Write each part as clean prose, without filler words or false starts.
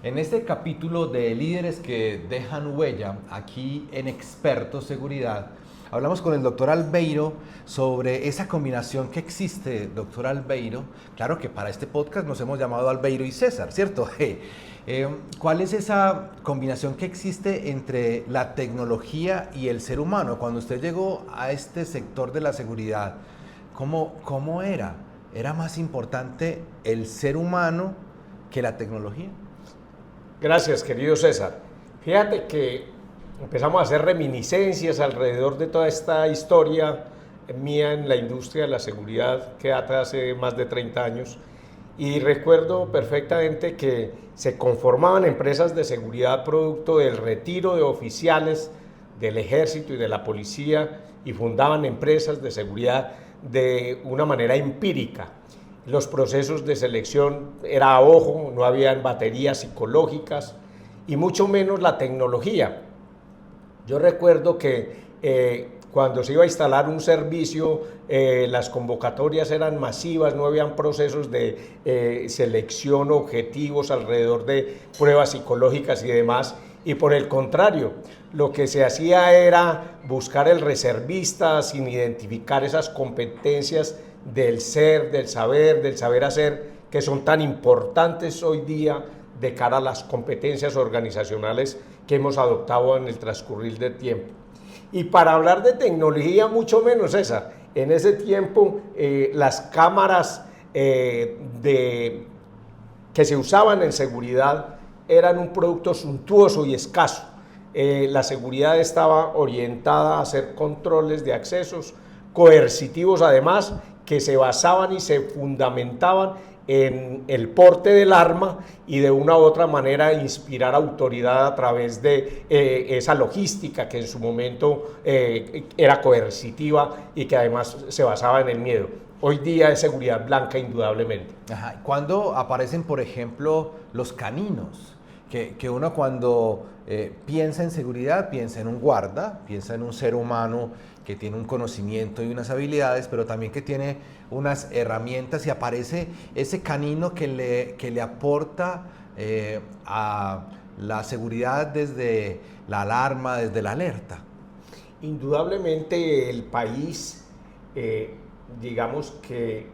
En este capítulo de líderes que dejan huella, aquí en Expertos Seguridad, hablamos con el doctor Albeiro sobre esa combinación que existe, doctor Albeiro. Claro que para este podcast nos hemos llamado Albeiro y César, ¿cierto? ¿Cuál es esa combinación que existe entre la tecnología y el ser humano? Cuando usted llegó a este sector de la seguridad, ¿cómo era? ¿Era más importante el ser humano que la tecnología? Gracias, querido César. Fíjate que empezamos a hacer reminiscencias alrededor de toda esta historia mía en la industria de la seguridad que data hace más de 30 años. Y recuerdo perfectamente que se conformaban empresas de seguridad producto del retiro de oficiales del ejército y de la policía y fundaban empresas de seguridad de una manera empírica. Los procesos de selección era a ojo, no habían baterías psicológicas y mucho menos la tecnología. Yo recuerdo que cuando se iba a instalar un servicio, las convocatorias eran masivas, no habían procesos de selección objetivos alrededor de pruebas psicológicas y demás. Y por el contrario, lo que se hacía era buscar el reservista sin identificar esas competencias del ser, del saber hacer, que son tan importantes hoy día de cara a las competencias organizacionales que hemos adoptado en el transcurrir del tiempo. Y para hablar de tecnología, mucho menos esa. En ese tiempo, las cámaras que se usaban en seguridad eran un producto suntuoso y escaso. La seguridad estaba orientada a hacer controles de accesos, coercitivos además, que se basaban y se fundamentaban en el porte del arma y de una u otra manera inspirar autoridad a través de esa logística que en su momento era coercitiva y que además se basaba en el miedo. Hoy día es seguridad blanca indudablemente. Ajá. ¿Cuándo aparecen, por ejemplo, los caninos? Que uno cuando piensa en seguridad, piensa en un guarda, piensa en un ser humano que tiene un conocimiento y unas habilidades, pero también que tiene unas herramientas y aparece ese canino que le aporta a la seguridad desde la alarma, desde la alerta. Indudablemente el país, digamos que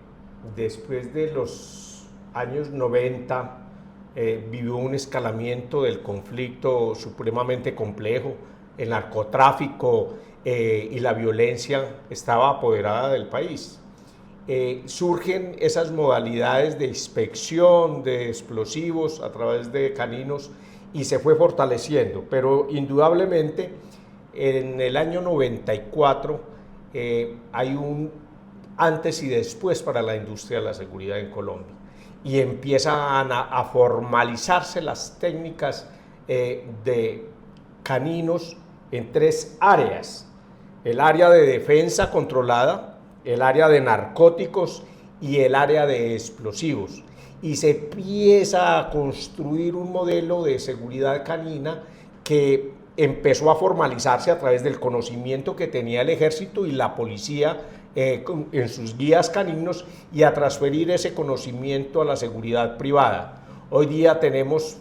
después de los años 90, vivió un escalamiento del conflicto supremamente complejo. El narcotráfico y la violencia estaba apoderada del país. Surgen esas modalidades de inspección de explosivos a través de caninos y se fue fortaleciendo, pero indudablemente en el año 94 hay un antes y después para la industria de la seguridad en Colombia. Y empiezan a formalizarse las técnicas de caninos en tres áreas: el área de defensa controlada, el área de narcóticos y el área de explosivos. Y se empieza a construir un modelo de seguridad canina que empezó a formalizarse a través del conocimiento que tenía el ejército y la policía en sus guías caninos y a transferir ese conocimiento a la seguridad privada. Hoy día tenemos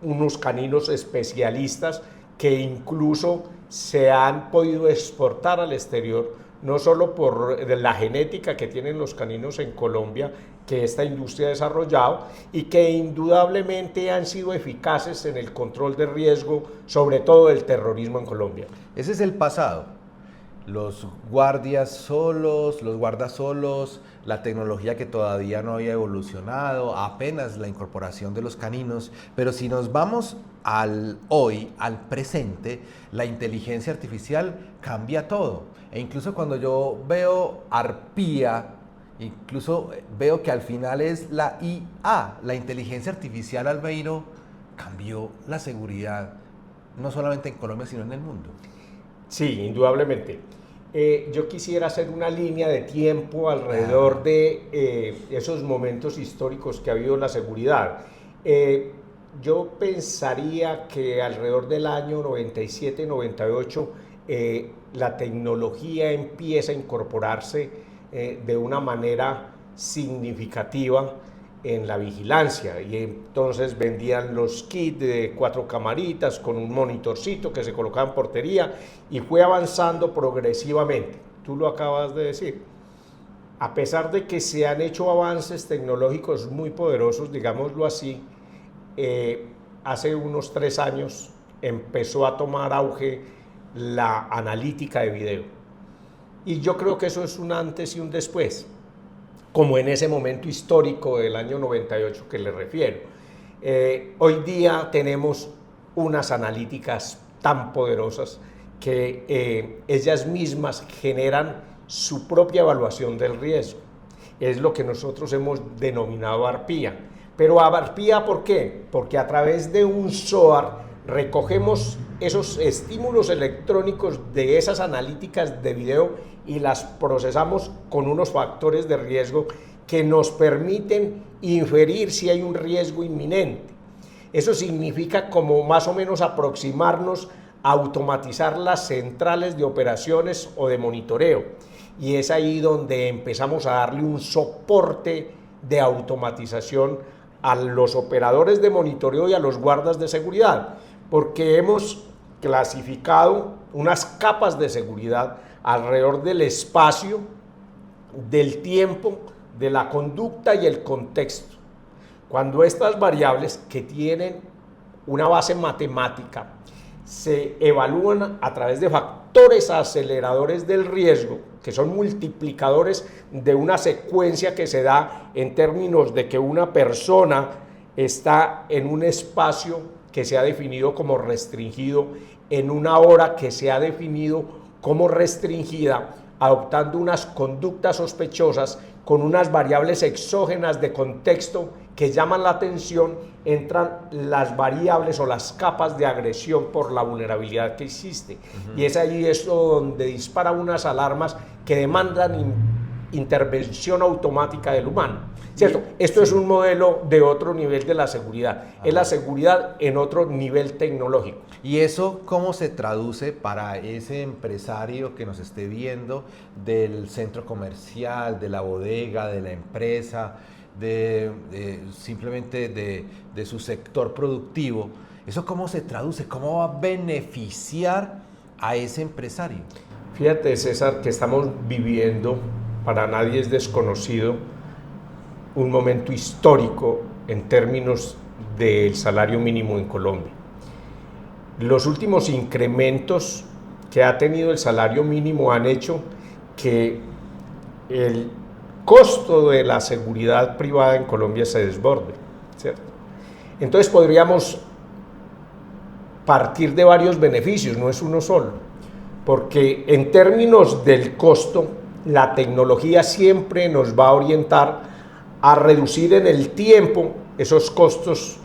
unos caninos especialistas que incluso se han podido exportar al exterior, no solo por la genética que tienen los caninos en Colombia, que esta industria ha desarrollado y que indudablemente han sido eficaces en el control de riesgo, sobre todo del terrorismo en Colombia. Ese es el pasado. Los guardas solos, la tecnología que todavía no había evolucionado, apenas la incorporación de los caninos. Pero si nos vamos al hoy, al presente, la inteligencia artificial cambia todo. E incluso cuando yo veo arpía, incluso veo que al final es la IA, la inteligencia artificial, Albeiro, cambió la seguridad, no solamente en Colombia, sino en el mundo. Sí, indudablemente. Yo quisiera hacer una línea de tiempo alrededor de esos momentos históricos que ha habido en la seguridad. Yo pensaría que alrededor del año 97-98 la tecnología empieza a incorporarse de una manera significativa en la vigilancia, y entonces vendían los kits de 4 camaritas con un monitorcito que se colocaba en portería, y fue avanzando progresivamente. Tú lo acabas de decir. A pesar de que se han hecho avances tecnológicos muy poderosos, digámoslo así, hace unos 3 años empezó a tomar auge la analítica de video. Y yo creo que eso es un antes y un después, como en ese momento histórico del año 98 que le refiero. Hoy día tenemos unas analíticas tan poderosas que ellas mismas generan su propia evaluación del riesgo. Es lo que nosotros hemos denominado arpía. Pero arpía, ¿por qué? Porque a través de un SOAR recogemos esos estímulos electrónicos de esas analíticas de video y las procesamos con unos factores de riesgo que nos permiten inferir si hay un riesgo inminente. Eso significa como más o menos aproximarnos a automatizar las centrales de operaciones o de monitoreo. Y es ahí donde empezamos a darle un soporte de automatización a los operadores de monitoreo y a los guardas de seguridad, porque hemos clasificado unas capas de seguridad alrededor del espacio, del tiempo, de la conducta y el contexto. Cuando estas variables, que tienen una base matemática, se evalúan a través de factores aceleradores del riesgo, que son multiplicadores de una secuencia que se da en términos de que una persona está en un espacio que se ha definido como restringido, en una hora que se ha definido como restringida, adoptando unas conductas sospechosas con unas variables exógenas de contexto que llaman la atención, entran las variables o las capas de agresión por la vulnerabilidad que existe. Y es ahí eso donde dispara unas alarmas que demandan intervención automática del humano. ¿Cierto? Esto es un modelo de otro nivel de la seguridad. Es la seguridad en otro nivel tecnológico. ¿Y eso cómo se traduce para ese empresario que nos esté viendo del centro comercial, de la bodega, de la empresa, simplemente de su sector productivo? ¿Eso cómo se traduce? ¿Cómo va a beneficiar a ese empresario? Fíjate, César, que estamos viviendo, para nadie es desconocido, un momento histórico en términos del salario mínimo en Colombia. Los últimos incrementos que ha tenido el salario mínimo han hecho que el costo de la seguridad privada en Colombia se desborde, ¿cierto? Entonces podríamos partir de varios beneficios, no es uno solo, porque en términos del costo, la tecnología siempre nos va a orientar a reducir en el tiempo esos costos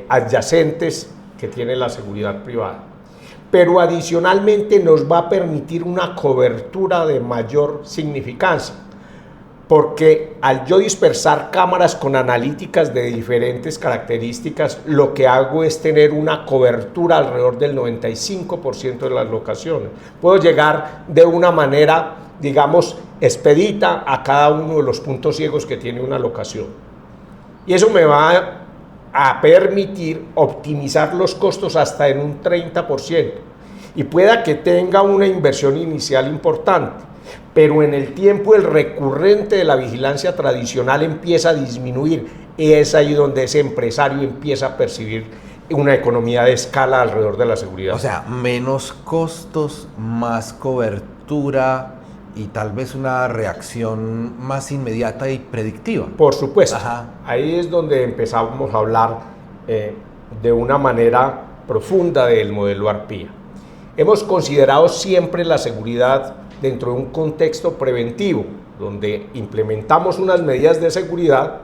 adyacentes que tiene la seguridad privada. Pero adicionalmente nos va a permitir una cobertura de mayor significancia, porque al yo dispersar cámaras con analíticas de diferentes características, lo que hago es tener una cobertura alrededor del 95% de las locaciones. Puedo llegar de una manera, digamos, expedita a cada uno de los puntos ciegos que tiene una locación. Y eso me va a permitir optimizar los costos hasta en un 30%. Y pueda que tenga una inversión inicial importante, pero en el tiempo el recurrente de la vigilancia tradicional empieza a disminuir, y es ahí donde ese empresario empieza a percibir una economía de escala alrededor de la seguridad. O sea, menos costos, más cobertura y tal vez una reacción más inmediata y predictiva. Por supuesto. Ajá. Ahí es donde empezamos a hablar de una manera profunda del modelo arpía. Hemos considerado siempre la seguridad dentro de un contexto preventivo, donde implementamos unas medidas de seguridad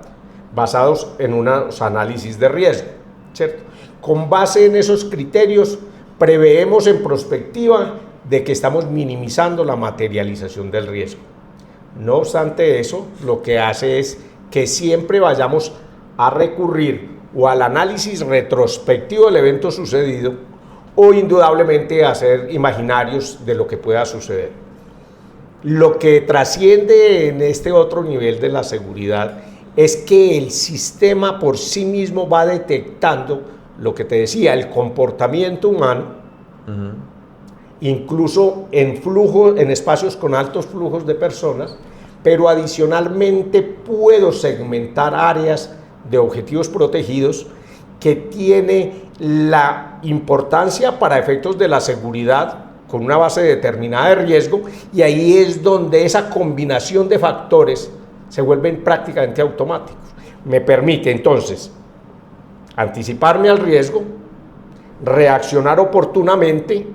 basados en unos análisis de riesgo, ¿cierto? Con base en esos criterios, preveemos en prospectiva de que estamos minimizando la materialización del riesgo. No obstante eso, lo que hace es que siempre vayamos a recurrir o al análisis retrospectivo del evento sucedido, o indudablemente a hacer imaginarios de lo que pueda suceder. Lo que trasciende en este otro nivel de la seguridad es que el sistema por sí mismo va detectando lo que te decía, el comportamiento humano, incluso en espacios con altos flujos de personas, pero adicionalmente puedo segmentar áreas de objetivos protegidos que tiene la importancia para efectos de la seguridad con una base determinada de riesgo, y ahí es donde esa combinación de factores se vuelven prácticamente automáticos. Me permite entonces anticiparme al riesgo, reaccionar oportunamente,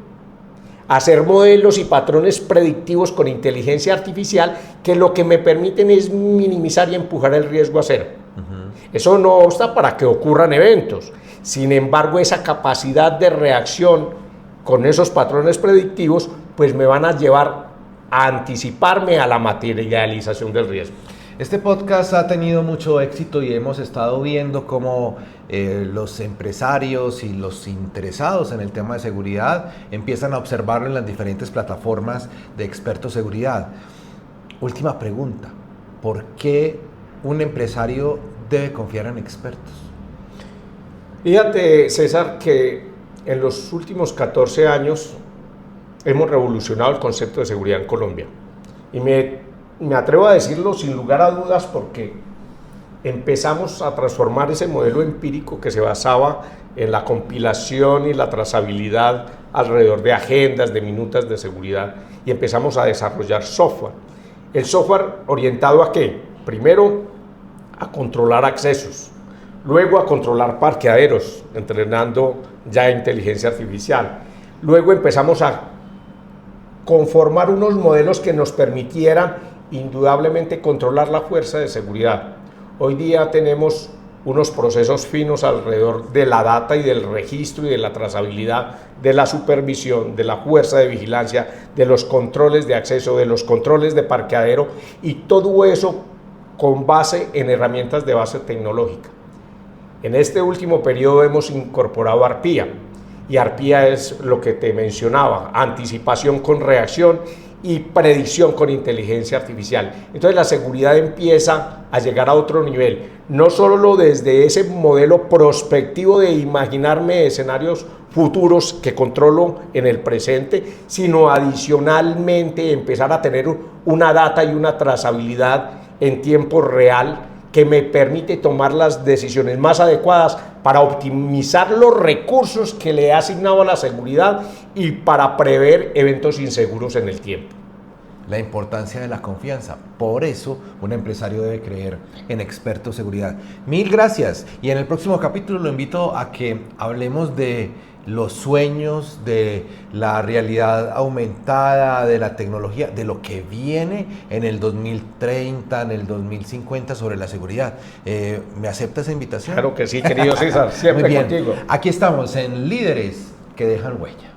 hacer modelos y patrones predictivos con inteligencia artificial que lo que me permiten es minimizar y empujar el riesgo a cero. Eso no obsta para que ocurran eventos. Sin embargo, esa capacidad de reacción con esos patrones predictivos pues me van a llevar a anticiparme a la materialización del riesgo. Este podcast ha tenido mucho éxito y hemos estado viendo cómo los empresarios y los interesados en el tema de seguridad empiezan a observarlo en las diferentes plataformas de expertos seguridad. Última pregunta, ¿por qué un empresario debe confiar en expertos? Fíjate, César, que en los últimos 14 años hemos revolucionado el concepto de seguridad en Colombia. Y me atrevo a decirlo sin lugar a dudas porque empezamos a transformar ese modelo empírico que se basaba en la compilación y la trazabilidad alrededor de agendas, de minutas de seguridad, y empezamos a desarrollar software. El software orientado ¿a qué? Primero, a controlar accesos, luego a controlar parqueaderos, entrenando ya inteligencia artificial. Luego empezamos a conformar unos modelos que nos permitieran indudablemente controlar la fuerza de seguridad. Hoy día tenemos unos procesos finos alrededor de la data y del registro y de la trazabilidad, de la supervisión, de la fuerza de vigilancia, de los controles de acceso, de los controles de parqueadero, y todo eso con base en herramientas de base tecnológica. En este último periodo hemos incorporado ARPIA, y ARPIA es lo que te mencionaba, anticipación con reacción y predicción con inteligencia artificial. Entonces la seguridad empieza a llegar a otro nivel, no solo desde ese modelo prospectivo de imaginarme escenarios futuros que controlo en el presente, sino adicionalmente empezar a tener una data y una trazabilidad en tiempo real que me permite tomar las decisiones más adecuadas para optimizar los recursos que le he asignado a la seguridad y para prever eventos inseguros en el tiempo. La importancia de la confianza. Por eso, un empresario debe creer en expertos de seguridad. Mil gracias. Y en el próximo capítulo lo invito a que hablemos de los sueños, de la realidad aumentada, de la tecnología, de lo que viene en el 2030, en el 2050 sobre la seguridad. ¿Me acepta esa invitación? Claro que sí, querido César, siempre Muy bien. contigo. Aquí estamos en Líderes que dejan huella.